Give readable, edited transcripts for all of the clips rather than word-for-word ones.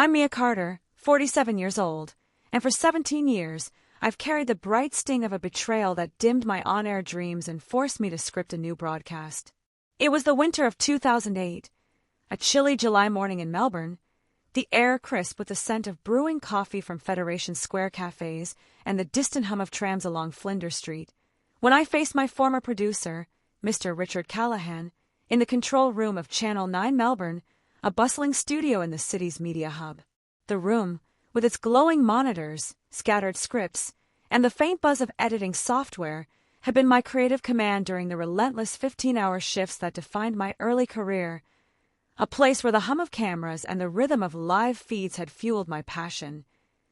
I'm Mia Carter, 47 years old, and for 17 years, I've carried the bright sting of a betrayal that dimmed my on-air dreams and forced me to script a new broadcast. It was the winter of 2008, a chilly July morning in Melbourne, the air crisp with the scent of brewing coffee from Federation Square cafes and the distant hum of trams along Flinders Street, when I faced my former producer, Mr. Richard Callahan, in the control room of Channel 9 Melbourne, a bustling studio in the city's media hub. The room, with its glowing monitors, scattered scripts, and the faint buzz of editing software, had been my creative command during the relentless 15-hour shifts that defined my early career, a place where the hum of cameras and the rhythm of live feeds had fueled my passion.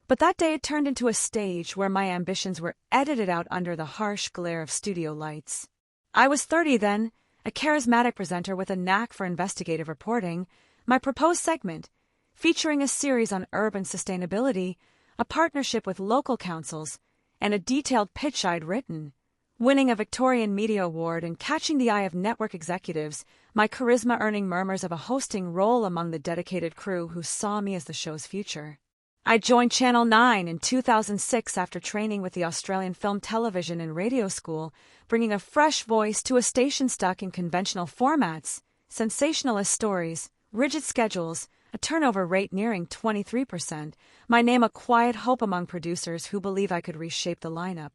But that day it turned into a stage where my ambitions were edited out under the harsh glare of studio lights. I was 30 then, a charismatic presenter with a knack for investigative reporting. My proposed segment, featuring a series on urban sustainability, a partnership with local councils, and a detailed pitch I'd written, winning a Victorian Media Award and catching the eye of network executives, my charisma earning murmurs of a hosting role among the dedicated crew who saw me as the show's future. I joined Channel 9 in 2006 after training with the Australian Film, Television and Radio School, bringing a fresh voice to a station stuck in conventional formats, sensationalist stories, rigid schedules, a turnover rate nearing 23%, my name a quiet hope among producers who believe I could reshape the lineup.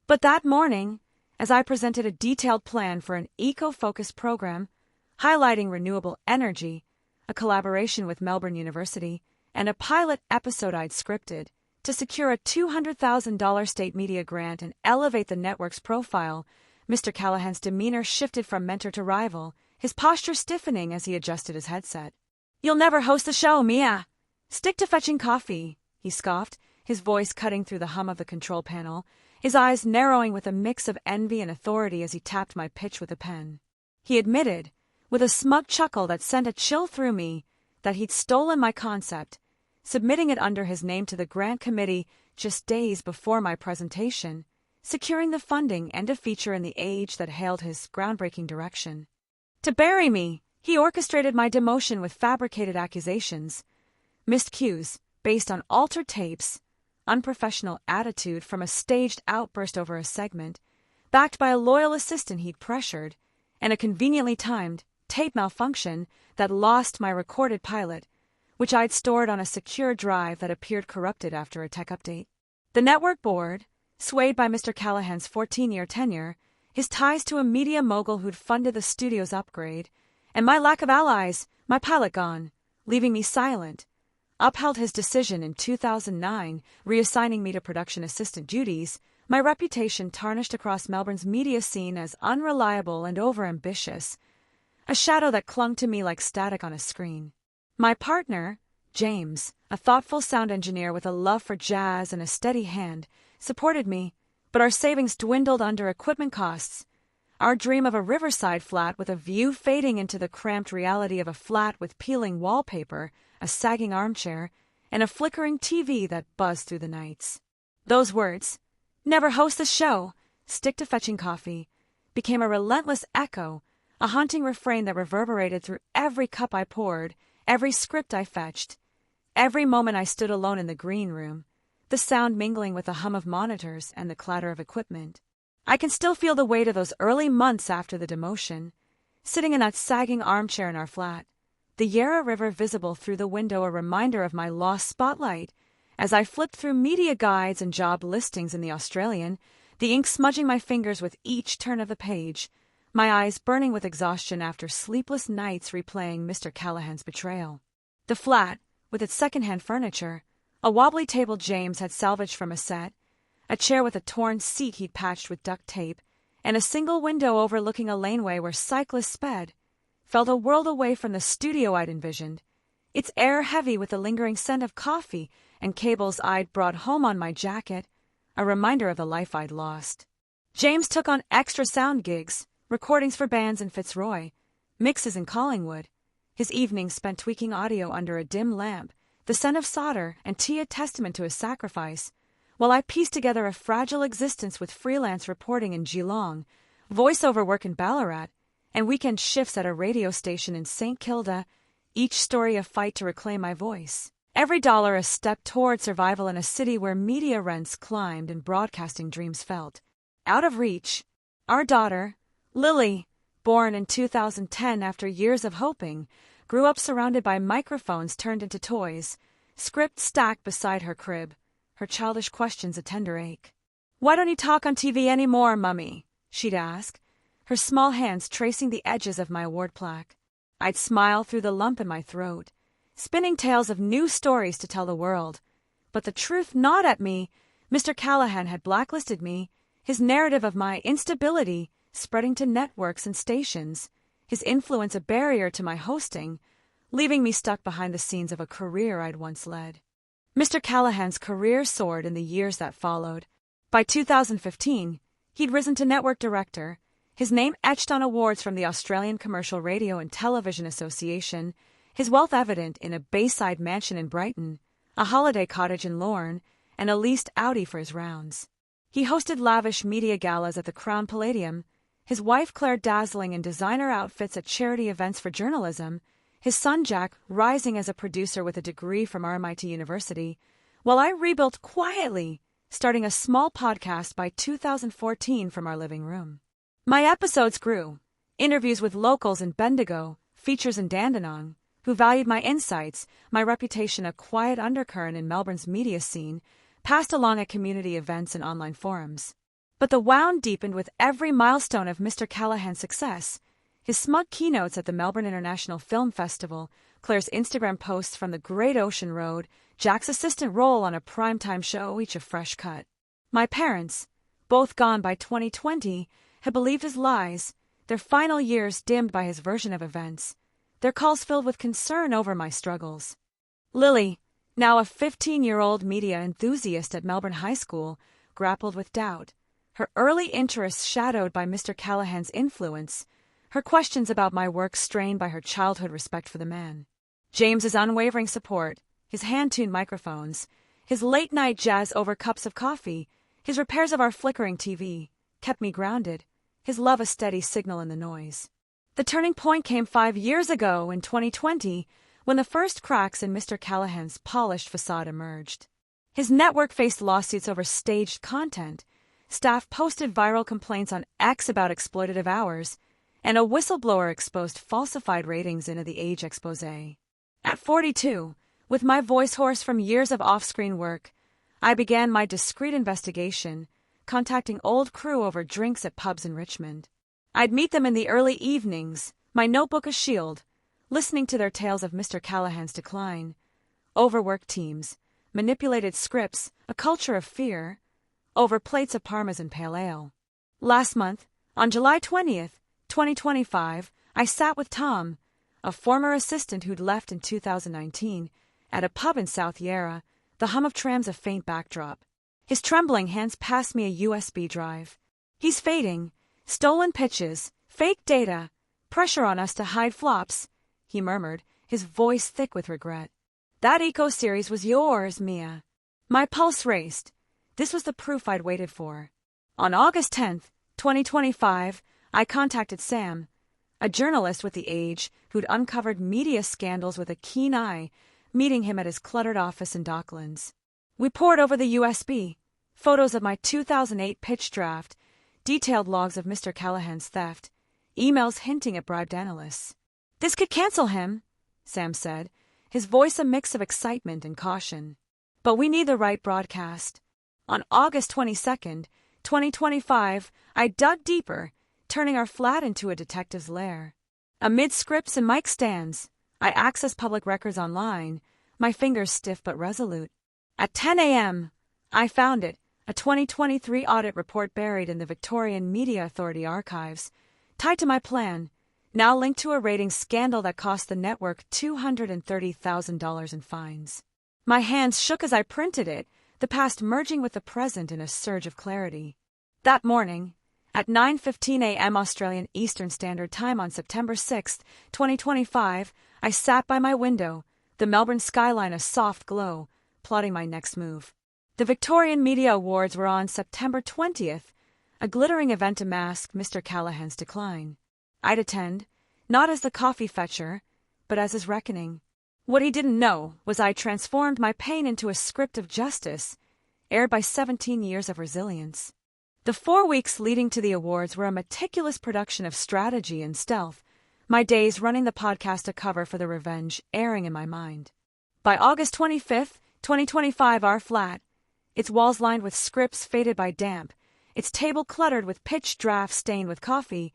But that morning, as I presented a detailed plan for an eco-focused program, highlighting renewable energy, a collaboration with Melbourne University, and a pilot episode I'd scripted, to secure a $200,000 state media grant and elevate the network's profile, Mr. Callahan's demeanor shifted from mentor to rival, his posture stiffening as he adjusted his headset. "You'll never host the show, Mia. Stick to fetching coffee," he scoffed, his voice cutting through the hum of the control panel, his eyes narrowing with a mix of envy and authority as he tapped my pitch with a pen. He admitted, with a smug chuckle that sent a chill through me, that he'd stolen my concept, submitting it under his name to the grant committee just days before my presentation, securing the funding and a feature in the Age that hailed his groundbreaking direction. To bury me, he orchestrated my demotion with fabricated accusations, missed cues based on altered tapes, unprofessional attitude from a staged outburst over a segment, backed by a loyal assistant he'd pressured, and a conveniently timed tape malfunction that lost my recorded pilot, which I'd stored on a secure drive that appeared corrupted after a tech update. The network board, swayed by Mr. Callahan's 14-year tenure, his ties to a media mogul who'd funded the studio's upgrade, and my lack of allies, my pilot gone, leaving me silent, upheld his decision in 2009, reassigning me to production assistant duties, my reputation tarnished across Melbourne's media scene as unreliable and overambitious, a shadow that clung to me like static on a screen. My partner, James, a thoughtful sound engineer with a love for jazz and a steady hand, supported me, but our savings dwindled under equipment costs. Our dream of a riverside flat with a view fading into the cramped reality of a flat with peeling wallpaper, a sagging armchair, and a flickering TV that buzzed through the nights. Those words, "Never host the show, stick to fetching coffee," became a relentless echo, a haunting refrain that reverberated through every cup I poured, every script I fetched, every moment I stood alone in the green room, the sound mingling with the hum of monitors and the clatter of equipment. I can still feel the weight of those early months after the demotion, sitting in that sagging armchair in our flat, the Yarra River visible through the window a reminder of my lost spotlight, as I flipped through media guides and job listings in the Australian, the ink smudging my fingers with each turn of the page, my eyes burning with exhaustion after sleepless nights replaying Mr. Callahan's betrayal. The flat, with its second-hand furniture, a wobbly table James had salvaged from a set, a chair with a torn seat he'd patched with duct tape, and a single window overlooking a laneway where cyclists sped, felt a world away from the studio I'd envisioned, its air heavy with the lingering scent of coffee and cables I'd brought home on my jacket, a reminder of the life I'd lost. James took on extra sound gigs, recordings for bands in Fitzroy, mixes in Collingwood, his evenings spent tweaking audio under a dim lamp, the scent of solder and tea a testament to his sacrifice, while I pieced together a fragile existence with freelance reporting in Geelong, voiceover work in Ballarat, and weekend shifts at a radio station in St. Kilda, each story a fight to reclaim my voice. Every dollar a step toward survival in a city where media rents climbed and broadcasting dreams felt out of reach. Our daughter, Lily, born in 2010 after years of hoping, grew up surrounded by microphones turned into toys, scripts stacked beside her crib, her childish questions a tender ache. "Why don't you talk on TV anymore, Mummy?" she'd ask, her small hands tracing the edges of my award plaque. I'd smile through the lump in my throat, spinning tales of new stories to tell the world. But the truth gnawed at me. Mr. Callahan had blacklisted me, his narrative of my instability spreading to networks and stations, his influence a barrier to my hosting, leaving me stuck behind the scenes of a career I'd once led. Mr. Callahan's career soared in the years that followed. By 2015, he'd risen to network director, his name etched on awards from the Australian Commercial Radio and Television Association, his wealth evident in a Bayside mansion in Brighton, a holiday cottage in Lorne, and a leased Audi for his rounds. He hosted lavish media galas at the Crown Palladium, his wife Claire dazzling in designer outfits at charity events for journalism, his son Jack rising as a producer with a degree from RMIT University, while I rebuilt quietly, starting a small podcast by 2014 from our living room. My episodes grew. Interviews with locals in Bendigo, features in Dandenong, who valued my insights, my reputation a quiet undercurrent in Melbourne's media scene, passed along at community events and online forums. But the wound deepened with every milestone of Mr. Callahan's success. His smug keynotes at the Melbourne International Film Festival, Claire's Instagram posts from the Great Ocean Road, Jack's assistant role on a primetime show, each a fresh cut. My parents, both gone by 2020, had believed his lies, their final years dimmed by his version of events, their calls filled with concern over my struggles. Lily, now a 15-year-old media enthusiast at Melbourne High School, grappled with doubt, her early interests shadowed by Mr. Callahan's influence, her questions about my work strained by her childhood respect for the man. James's unwavering support, his hand-tuned microphones, his late-night jazz over cups of coffee, his repairs of our flickering TV, kept me grounded, his love a steady signal in the noise. The turning point came 5 years ago in 2020, when the first cracks in Mr. Callahan's polished facade emerged. His network faced lawsuits over staged content, staff posted viral complaints on X about exploitative hours, and a whistleblower exposed falsified ratings in The Age expose. At 42, with my voice hoarse from years of off-screen work, I began my discreet investigation, contacting old crew over drinks at pubs in Richmond. I'd meet them in the early evenings, my notebook a shield, listening to their tales of Mr. Callahan's decline, overworked teams, manipulated scripts, a culture of fear, over plates of Parmesan pale ale. Last month, on July 20th, 2025, I sat with Tom, a former assistant who'd left in 2019, at a pub in South Yarra, the hum of trams a faint backdrop. His trembling hands passed me a USB drive. "He's fading. Stolen pitches, fake data, pressure on us to hide flops," he murmured, his voice thick with regret. "That eco-series was yours, Mia." My pulse raced. This was the proof I'd waited for. On August 10th, 2025, I contacted Sam, a journalist with The Age who'd uncovered media scandals with a keen eye, meeting him at his cluttered office in Docklands. We pored over the USB, photos of my 2008 pitch draft, detailed logs of Mr. Callahan's theft, emails hinting at bribed analysts. "This could cancel him," Sam said, his voice a mix of excitement and caution. "But we need the right broadcast." On August 22nd, 2025, I dug deeper, turning our flat into a detective's lair. Amid scripts and mic stands, I accessed public records online, my fingers stiff but resolute. At 10 a.m., I found it, a 2023 audit report buried in the Victorian Media Authority archives, tied to my plan, now linked to a ratings scandal that cost the network $230,000 in fines. My hands shook as I printed it, the past merging with the present in a surge of clarity. That morning, at 9:15 a.m. Australian Eastern Standard Time on September 6, 2025, I sat by my window, the Melbourne skyline a soft glow, plotting my next move. The Victorian Media Awards were on September 20th, a glittering event to mask Mr. Callahan's decline. I'd attend, not as the coffee fetcher, but as his reckoning. What he didn't know was I transformed my pain into a script of justice, aired by 17 years of resilience. The 4 weeks leading to the awards were a meticulous production of strategy and stealth, my days running the podcast to cover for the revenge airing in my mind. By August 25th, 2025, our flat, its walls lined with scripts faded by damp, its table cluttered with pitch drafts stained with coffee,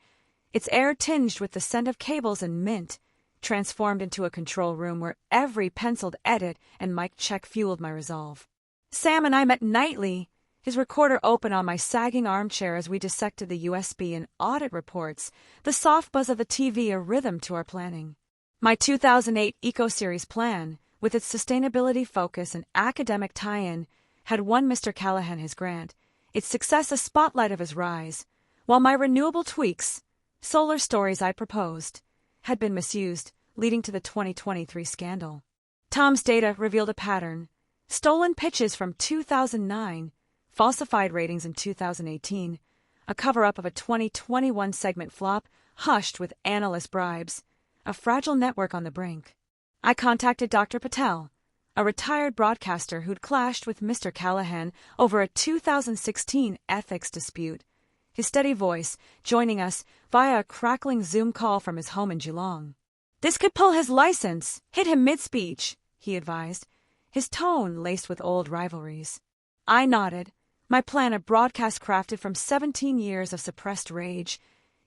its air tinged with the scent of cables and mint, transformed into a control room where every penciled edit and mic check fueled my resolve. Sam and I met nightly, his recorder open on my sagging armchair as we dissected the USB and audit reports, the soft buzz of the TV a rhythm to our planning. My 2008 Eco-Series plan, with its sustainability focus and academic tie-in, had won Mr. Callahan his grant, its success a spotlight of his rise, while my renewable tweaks, solar stories I proposed, had been misused, leading to the 2023 scandal. Tom's data revealed a pattern: stolen pitches from 2009, falsified ratings in 2018, a cover-up of a 2021 segment flop, hushed with analyst bribes, a fragile network on the brink. I contacted Dr. Patel, a retired broadcaster who'd clashed with Mr. Callahan over a 2016 ethics dispute, his steady voice joining us via a crackling Zoom call from his home in Geelong. "This could pull his license, hit him mid-speech," he advised, his tone laced with old rivalries. I nodded, my plan a broadcast crafted from 17 years of suppressed rage,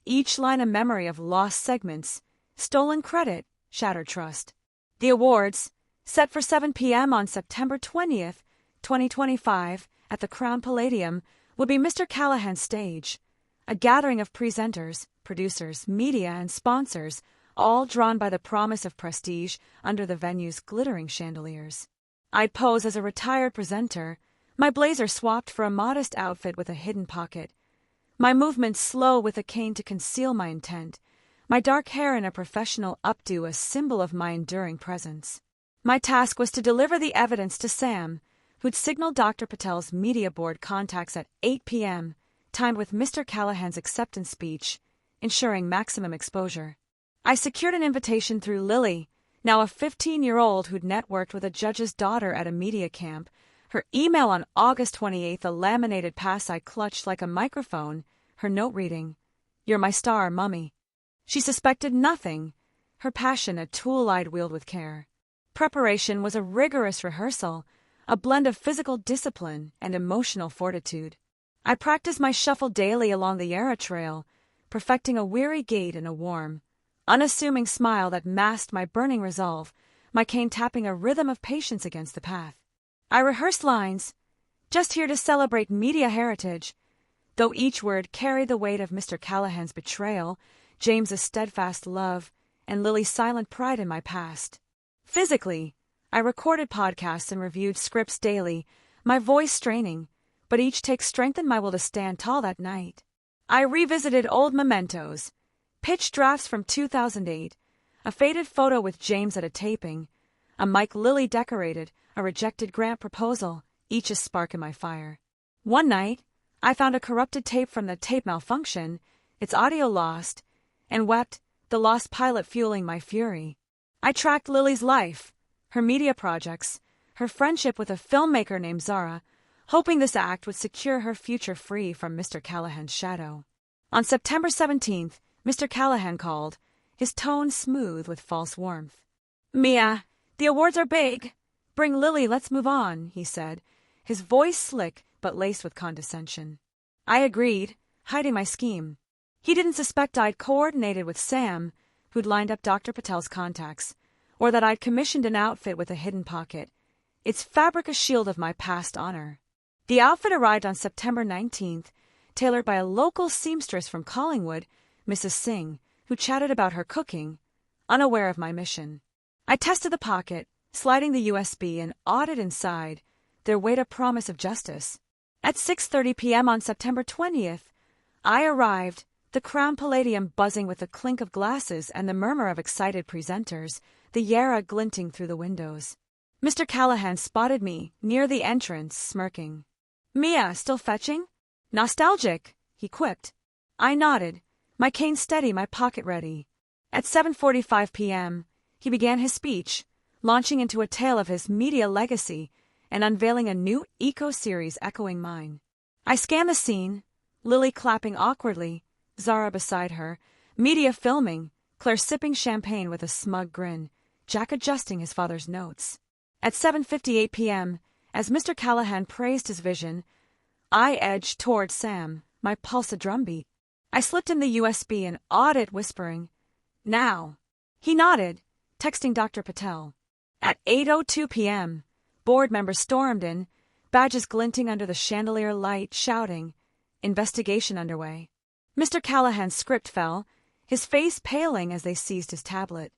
each line a memory of lost segments, stolen credit, shattered trust. The awards, set for 7 p.m. on September 20th, 2025, at the Crown Palladium, would be Mr. Callahan's stage, a gathering of presenters, producers, media, and sponsors, all drawn by the promise of prestige under the venue's glittering chandeliers. I'd pose as a retired presenter, my blazer swapped for a modest outfit with a hidden pocket, my movements slow with a cane to conceal my intent, my dark hair in a professional updo a symbol of my enduring presence. My task was to deliver the evidence to Sam, who'd signaled Dr. Patel's media board contacts at 8 p.m., timed with Mr. Callahan's acceptance speech, ensuring maximum exposure. I secured an invitation through Lily, now a 15-year-old who'd networked with a judge's daughter at a media camp, her email on August 28th a laminated pass I clutched like a microphone, her note reading, "You're my star, Mummy." She suspected nothing, her passion a tool I'd wield with care. Preparation was a rigorous rehearsal, a blend of physical discipline and emotional fortitude. I practiced my shuffle daily along the Yarra Trail, perfecting a weary gait and a warm, unassuming smile that masked my burning resolve, my cane tapping a rhythm of patience against the path. I rehearsed lines, just here to celebrate media heritage, though each word carried the weight of Mr. Callahan's betrayal, James's steadfast love, and Lily's silent pride in my past. Physically, I recorded podcasts and reviewed scripts daily, my voice straining, but each take strengthened my will to stand tall that night. I revisited old mementos, pitch drafts from 2008, a faded photo with James at a taping, a mic Lily decorated, a rejected grant proposal, each a spark in my fire. One night, I found a corrupted tape from the tape malfunction, its audio lost, and wept, the lost pilot fueling my fury. I tracked Lily's life, her media projects, her friendship with a filmmaker named Zara, hoping this act would secure her future free from Mr. Callahan's shadow. On September 17th, Mr. Callahan called, his tone smooth with false warmth. "Mia, the awards are big. Bring Lily, let's move on," he said, his voice slick but laced with condescension. I agreed, hiding my scheme. He didn't suspect I'd coordinated with Sam, who'd lined up Dr. Patel's contacts, or that I'd commissioned an outfit with a hidden pocket, its fabric a shield of my past honor. The outfit arrived on September 19th, tailored by a local seamstress from Collingwood, Mrs. Singh, who chatted about her cooking, unaware of my mission. I tested the pocket, sliding the USB and awed inside, their weight a promise of justice. At 6:30 p.m. on September 20th, I arrived, the Crown Palladium buzzing with the clink of glasses and the murmur of excited presenters, the Yarra glinting through the windows. Mr. Callahan spotted me, near the entrance, smirking. "Mia, still fetching?" "Nostalgic," he quipped. I nodded, my cane steady, my pocket ready. At 7:45 p.m., he began his speech, launching into a tale of his media legacy and unveiling a new eco-series echoing mine. I scanned the scene, Lily clapping awkwardly, Zara beside her, media filming, Claire sipping champagne with a smug grin, Jack adjusting his father's notes. At 7:58 p.m., as Mr. Callahan praised his vision, I edged toward Sam, my pulse a drumbeat. I slipped him the USB and awed it, whispering, "Now." He nodded, texting Dr. Patel. At 8:02 p.m., board members stormed in, badges glinting under the chandelier light, shouting, "Investigation underway." Mr. Callahan's script fell, his face paling as they seized his tablet.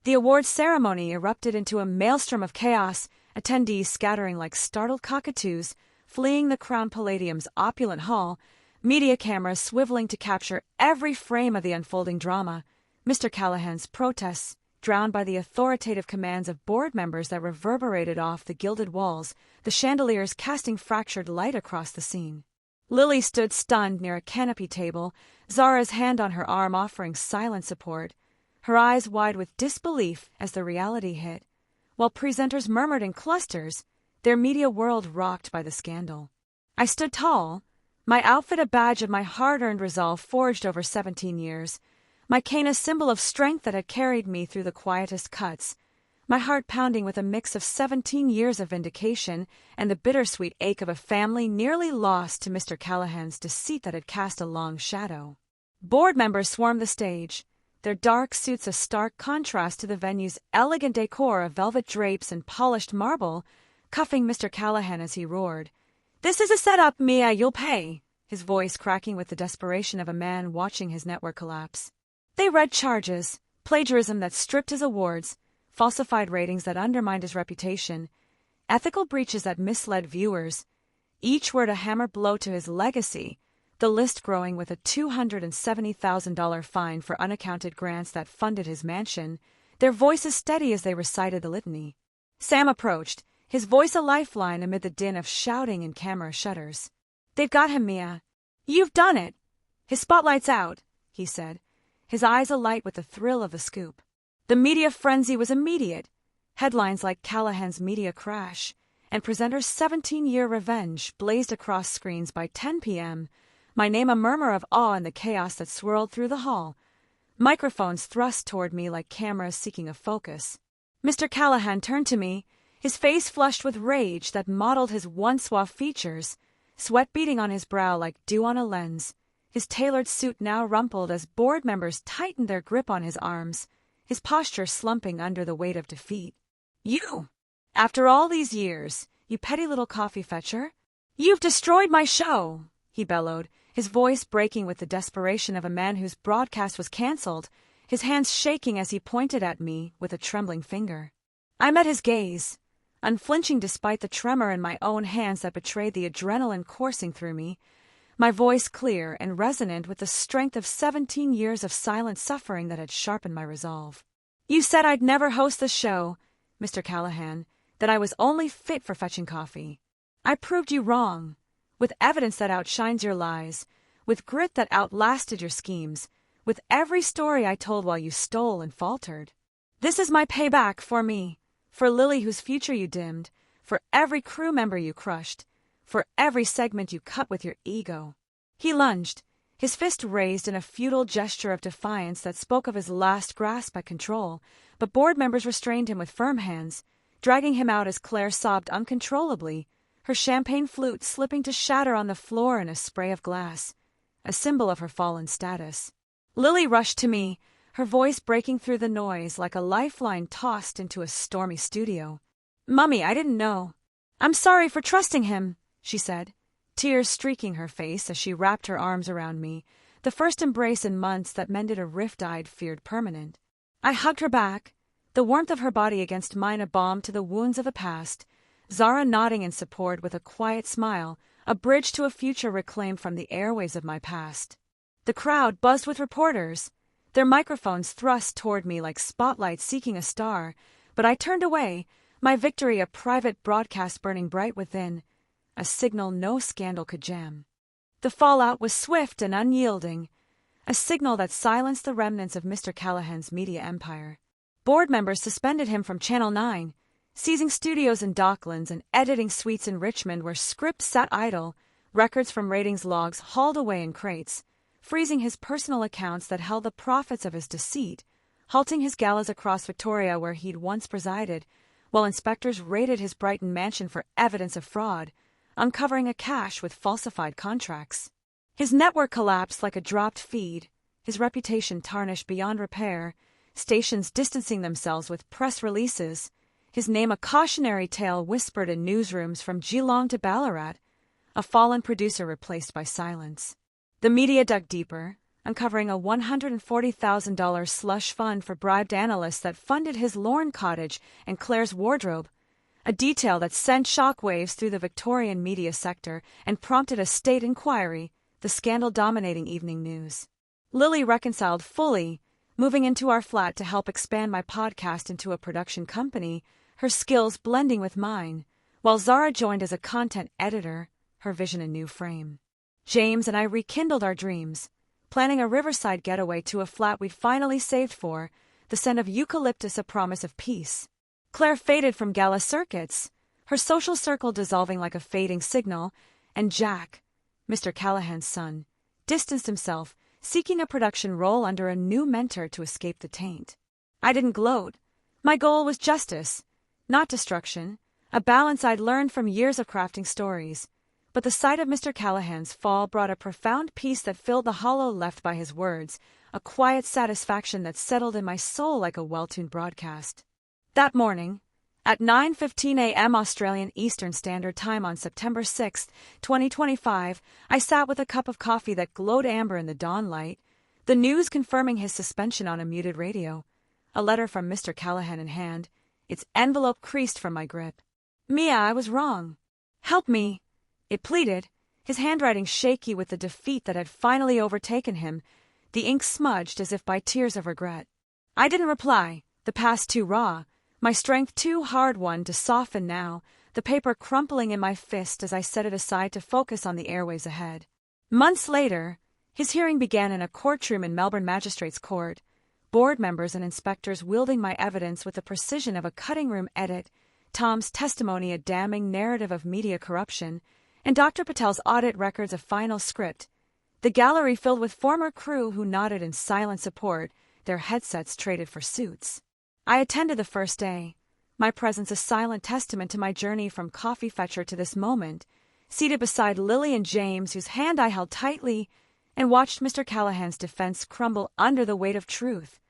The awards ceremony erupted into a maelstrom of chaos, attendees scattering like startled cockatoos, fleeing the Crown Palladium's opulent hall, media cameras swiveling to capture every frame of the unfolding drama, Mr. Callahan's protests drowned by the authoritative commands of board members that reverberated off the gilded walls, the chandeliers casting fractured light across the scene. Lily stood stunned near a canopy table, Zara's hand on her arm offering silent support, her eyes wide with disbelief as the reality hit, while presenters murmured in clusters, their media world rocked by the scandal. I stood tall, my outfit a badge of my hard-earned resolve forged over 17 years, my cane a symbol of strength that had carried me through the quietest cuts, my heart pounding with a mix of 17 years of vindication and the bittersweet ache of a family nearly lost to Mr. Callahan's deceit that had cast a long shadow. Board members swarmed the stage, their dark suits a stark contrast to the venue's elegant decor of velvet drapes and polished marble, cuffing Mr. Callahan as he roared, "This is a setup, Mia, you'll pay," his voice cracking with the desperation of a man watching his network collapse. They read charges, plagiarism that stripped his awards, falsified ratings that undermined his reputation, ethical breaches that misled viewers, each word a hammer blow to his legacy, the list growing with a $270,000 fine for unaccounted grants that funded his mansion, their voices steady as they recited the litany. Sam approached, his voice a lifeline amid the din of shouting and camera shutters. "They've got him, Mia. You've done it. His spotlight's out," he said, his eyes alight with the thrill of the scoop. The media frenzy was immediate. Headlines like Callahan's media crash and presenters' 17-year revenge blazed across screens by 10 p.m., my name a murmur of awe in the chaos that swirled through the hall. Microphones thrust toward me like cameras seeking a focus. Mr. Callahan turned to me, his face flushed with rage that mottled his once suave features, sweat beading on his brow like dew on a lens, his tailored suit now rumpled as board members tightened their grip on his arms, his posture slumping under the weight of defeat. "You! After all these years, you petty little coffee fetcher! You've destroyed my show!" he bellowed, his voice breaking with the desperation of a man whose broadcast was cancelled, his hands shaking as he pointed at me with a trembling finger. I met his gaze, unflinching despite the tremor in my own hands that betrayed the adrenaline coursing through me, my voice clear and resonant with the strength of 17 years of silent suffering that had sharpened my resolve. "You said I'd never host the show, Mr. Callahan, that I was only fit for fetching coffee. I proved you wrong, with evidence that outshines your lies, with grit that outlasted your schemes, with every story I told while you stole and faltered. This is my payback for me, for Lily whose future you dimmed, for every crew member you crushed, for every segment you cut with your ego." He lunged, his fist raised in a futile gesture of defiance that spoke of his last grasp at control, but board members restrained him with firm hands, dragging him out as Claire sobbed uncontrollably, her champagne flute slipping to shatter on the floor in a spray of glass, a symbol of her fallen status. Lily rushed to me, her voice breaking through the noise like a lifeline tossed into a stormy studio. "Mummy, I didn't know. I'm sorry for trusting him," she said, tears streaking her face as she wrapped her arms around me, the first embrace in months that mended a rift I'd feared permanent. I hugged her back, the warmth of her body against mine a balm to the wounds of the past, Zara nodding in support with a quiet smile, a bridge to a future reclaimed from the airways of my past. The crowd buzzed with reporters, their microphones thrust toward me like spotlights seeking a star, but I turned away, my victory a private broadcast burning bright within, a signal no scandal could jam. The fallout was swift and unyielding, a signal that silenced the remnants of Mr. Callahan's media empire. Board members suspended him from Channel 9, seizing studios in Docklands and editing suites in Richmond where scripts sat idle, records from ratings logs hauled away in crates, freezing his personal accounts that held the profits of his deceit, halting his galas across Victoria where he'd once presided, while inspectors raided his Brighton mansion for evidence of fraud, uncovering a cache with falsified contracts. His network collapsed like a dropped feed, his reputation tarnished beyond repair, stations distancing themselves with press releases, his name a cautionary tale whispered in newsrooms from Geelong to Ballarat, a fallen producer replaced by silence. The media dug deeper, uncovering a $140,000 slush fund for bribed analysts that funded his Lorne cottage and Claire's wardrobe, a detail that sent shockwaves through the Victorian media sector and prompted a state inquiry, the scandal dominating evening news. Lily reconciled fully, moving into our flat to help expand my podcast into a production company, her skills blending with mine, while Zara joined as a content editor, her vision a new frame. James and I rekindled our dreams, planning a riverside getaway to a flat we'd finally saved for, the scent of eucalyptus a promise of peace. Claire faded from gala circuits, her social circle dissolving like a fading signal, and Jack, Mr. Callahan's son, distanced himself, seeking a production role under a new mentor to escape the taint. I didn't gloat. My goal was justice, not destruction, a balance I'd learned from years of crafting stories. But the sight of Mr. Callahan's fall brought a profound peace that filled the hollow left by his words, a quiet satisfaction that settled in my soul like a well-tuned broadcast. That morning, at 9:15 a.m. Australian Eastern Standard Time on September 6, 2025, I sat with a cup of coffee that glowed amber in the dawn light, the news confirming his suspension on a muted radio, a letter from Mr. Callahan in hand, its envelope creased from my grip. Mia, I was wrong. Help me. It pleaded, his handwriting shaky with the defeat that had finally overtaken him, the ink smudged as if by tears of regret. I didn't reply, the past too raw, my strength too hard-won to soften now, the paper crumpling in my fist as I set it aside to focus on the airways ahead. Months later, his hearing began in a courtroom in Melbourne Magistrates Court, board members and inspectors wielding my evidence with the precision of a cutting-room edit, Tom's testimony a damning narrative of media corruption, and Dr. Patel's audit records a final script. The gallery filled with former crew who nodded in silent support, their headsets traded for suits. I attended the first day, my presence a silent testament to my journey from coffee fetcher to this moment, seated beside Lily and James, whose hand I held tightly, and watched Mr. Callahan's defense crumble under the weight of truth.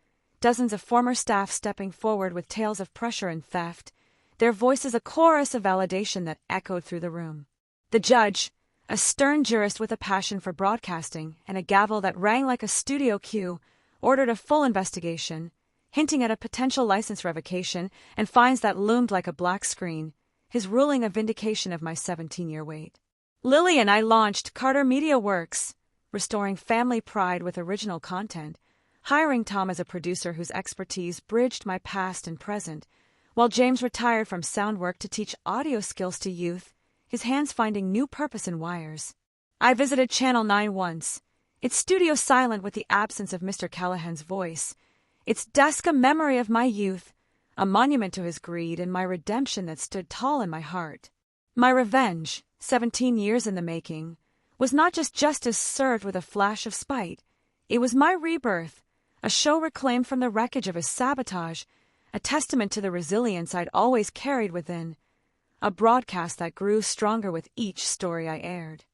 Dozens of former staff stepping forward with tales of pressure and theft, their voices a chorus of validation that echoed through the room. The judge, a stern jurist with a passion for broadcasting and a gavel that rang like a studio cue, ordered a full investigation, hinting at a potential license revocation and fines that loomed like a black screen, his ruling a vindication of my 17-year wait. Lily and I launched Carter Media Works, restoring family pride with original content, hiring Tom as a producer whose expertise bridged my past and present, while James retired from sound work to teach audio skills to youth, his hands finding new purpose in wires. I visited Channel 9 once, its studio silent with the absence of Mr. Callahan's voice, its desk a memory of my youth, a monument to his greed and my redemption that stood tall in my heart. My revenge, 17 years in the making, was not just justice served with a flash of spite. It was my rebirth, a show reclaimed from the wreckage of his sabotage, a testament to the resilience I'd always carried within, a broadcast that grew stronger with each story I aired.